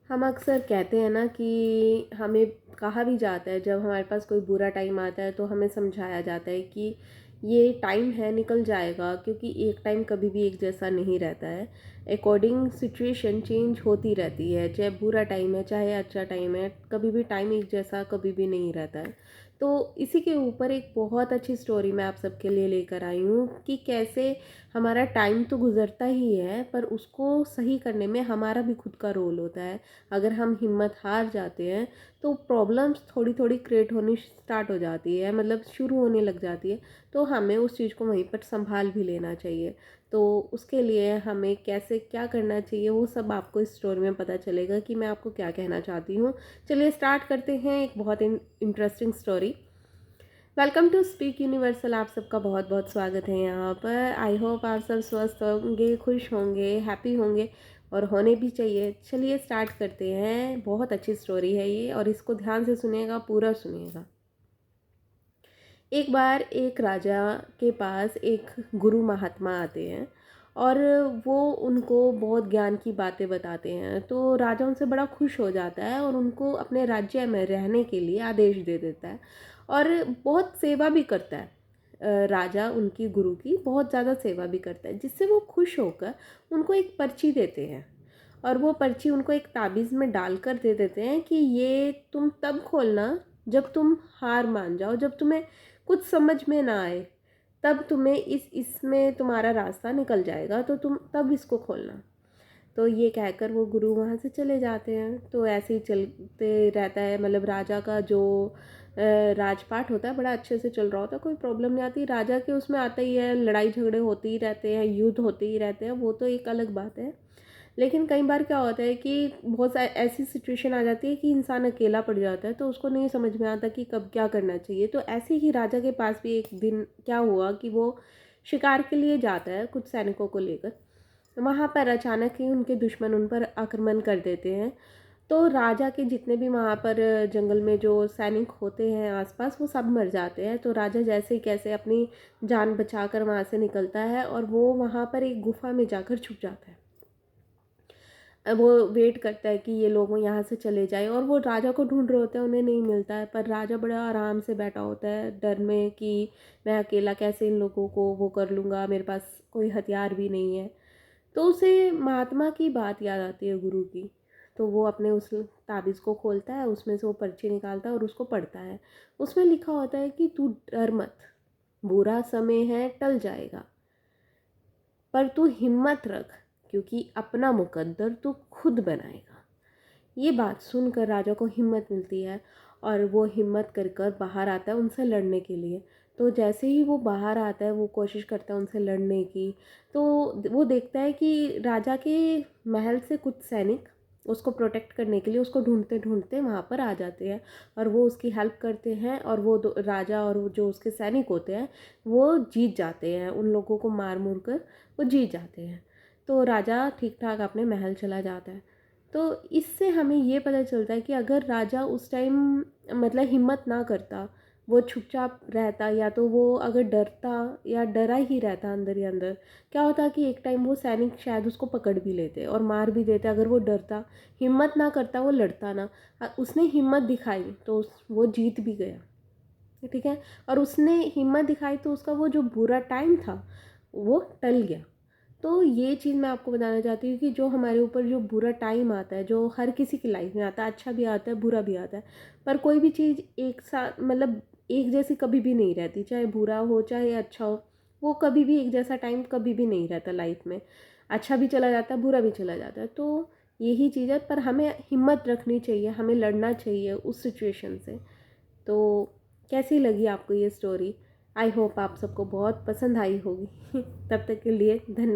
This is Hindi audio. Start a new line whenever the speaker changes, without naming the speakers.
हम अक्सर कहते हैं ना कि हमें कहा भी जाता है, जब हमारे पास कोई बुरा टाइम आता है तो हमें समझाया जाता है कि ये टाइम है, निकल जाएगा, क्योंकि एक टाइम कभी भी एक जैसा नहीं रहता है। अकॉर्डिंग सिचुएशन चेंज होती रहती है, चाहे बुरा टाइम है चाहे अच्छा टाइम है, कभी भी टाइम एक जैसा कभी भी नहीं रहता है। तो इसी के ऊपर एक बहुत अच्छी स्टोरी मैं आप सबके लिए लेकर आई हूँ कि कैसे हमारा टाइम तो गुजरता ही है, पर उसको सही करने में हमारा भी खुद का रोल होता है। अगर हम हिम्मत हार जाते हैं तो प्रॉब्लम्स थोड़ी थोड़ी क्रिएट होनी स्टार्ट हो जाती है, मतलब शुरू होने लग जाती है। तो हमें उस चीज़ को वहीं पर संभाल भी लेना चाहिए। तो उसके लिए हमें कैसे क्या करना चाहिए वो सब आपको इस स्टोरी में पता चलेगा कि मैं आपको क्या कहना चाहती हूँ। चलिए स्टार्ट करते हैं एक बहुत interesting story. Welcome to speak universal. आप सबका बहुत बहुत स्वागत है यहाँ पर। आई होप आप सब स्वस्थ होंगे, खुश होंगे, हैप्पी होंगे, और होने भी चाहिए। चलिए स्टार्ट करते हैं। बहुत अच्छी स्टोरी है ये, और इसको ध्यान से सुनिएगा, पूरा सुनिएगा। एक बार एक राजा के पास एक गुरु महात्मा आते हैं, और वो उनको बहुत ज्ञान की बातें बताते हैं। तो राजा उनसे बड़ा खुश हो जाता है और उनको अपने राज्य में रहने के लिए आदेश दे देता है, और बहुत सेवा भी करता है। राजा उनकी गुरु की बहुत ज़्यादा सेवा भी करता है, जिससे वो खुश होकर उनको एक पर्ची देते हैं। और वो पर्ची उनको एक ताबीज़ में डालकर दे देते हैं कि ये तुम तब खोलना जब तुम हार मान जाओ, जब तुम्हें कुछ समझ में ना आए, तब तुम्हें इसमें तुम्हारा रास्ता निकल जाएगा, तो तुम तब इसको खोलना। तो ये कहकर वो गुरु वहाँ से चले जाते हैं। तो ऐसे ही चलते रहता है, मतलब राजा का जो राजपाट होता है बड़ा अच्छे से चल रहा होता है, कोई प्रॉब्लम नहीं आती। राजा के उसमें आता ही है, लड़ाई झगड़े होते ही रहते हैं, युद्ध होते ही रहते हैं, वो तो एक अलग बात है। लेकिन कई बार क्या होता है कि बहुत ऐसी सिचुएशन आ जाती है कि इंसान अकेला पड़ जाता है, तो उसको नहीं समझ में आता कि कब क्या करना चाहिए। तो ऐसे ही राजा के पास भी एक दिन क्या हुआ कि वो शिकार के लिए जाता है कुछ सैनिकों को लेकर। वहाँ पर अचानक ही उनके दुश्मन उन पर आक्रमण कर देते हैं। तो राजा के जितने भी वहाँ पर जंगल में जो सैनिक होते हैं आसपास, वो सब मर जाते हैं। तो राजा जैसे ही कैसे अपनी जान बचाकर वहाँ से निकलता है, और वो वहाँ पर एक गुफा में जाकर छुप जाता है। वो वेट करता है कि ये लोग यहाँ से चले जाए, और वो राजा को ढूंढ रहे होते हैं, उन्हें नहीं मिलता है। पर राजा बड़ा आराम से बैठा होता है, डर में कि मैं अकेला कैसे इन लोगों को वो कर लूँगा, मेरे पास कोई हथियार भी नहीं है। तो उसे महात्मा की बात याद आती है, गुरु की। तो वो अपने उस ताबीज़ को खोलता है, उसमें से वो पर्ची निकालता है और उसको पढ़ता है। उसमें लिखा होता है कि तू डर मत, बुरा समय है, टल जाएगा, पर तू हिम्मत रख, क्योंकि अपना मुकद्दर तू खुद बनाएगा। ये बात सुनकर राजा को हिम्मत मिलती है, और वो हिम्मत कर कर बाहर आता है उनसे लड़ने के लिए। तो जैसे ही वो बाहर आता है, वो कोशिश करता है उनसे लड़ने की। तो वो देखता है कि राजा के महल से कुछ सैनिक उसको प्रोटेक्ट करने के लिए उसको ढूंढते ढूंढते वहाँ पर आ जाते हैं, और वो उसकी हेल्प करते हैं। और वो राजा और वो जो उसके सैनिक होते हैं, वो जीत जाते हैं, उन लोगों को मार मुर कर वो जीत जाते हैं। तो राजा ठीक ठाक अपने महल चला जाता है। तो इससे हमें ये पता चलता है कि अगर राजा उस टाइम मतलब हिम्मत ना करता, वो चुपचाप रहता, या तो वो अगर डरता या डरा ही रहता अंदर ही अंदर, क्या होता कि एक टाइम वो सैनिक शायद उसको पकड़ भी लेते और मार भी देते। अगर वो डरता, हिम्मत ना करता, वो लड़ता ना, उसने हिम्मत दिखाई तो वो जीत भी गया। ठीक है। और उसने हिम्मत दिखाई तो उसका वो जो बुरा टाइम था वो टल गया। तो ये चीज़ मैं आपको बताना चाहती हूँ कि जो हमारे ऊपर जो बुरा टाइम आता है, जो हर किसी की लाइफ में आता है, अच्छा भी आता है बुरा भी आता है, पर कोई भी चीज़ एक साथ मतलब एक जैसी कभी भी नहीं रहती, चाहे बुरा हो चाहे अच्छा हो। वो कभी भी एक जैसा टाइम कभी भी नहीं रहता लाइफ में। अच्छा भी चला जाता है, बुरा भी चला जाता है। तो यही चीज़ है, पर हमें हिम्मत रखनी चाहिए, हमें लड़ना चाहिए उस सिचुएशन से। तो कैसी लगी आपको ये स्टोरी? आई होप आप सबको बहुत पसंद आई होगी। तब तक के लिए धन्यवाद।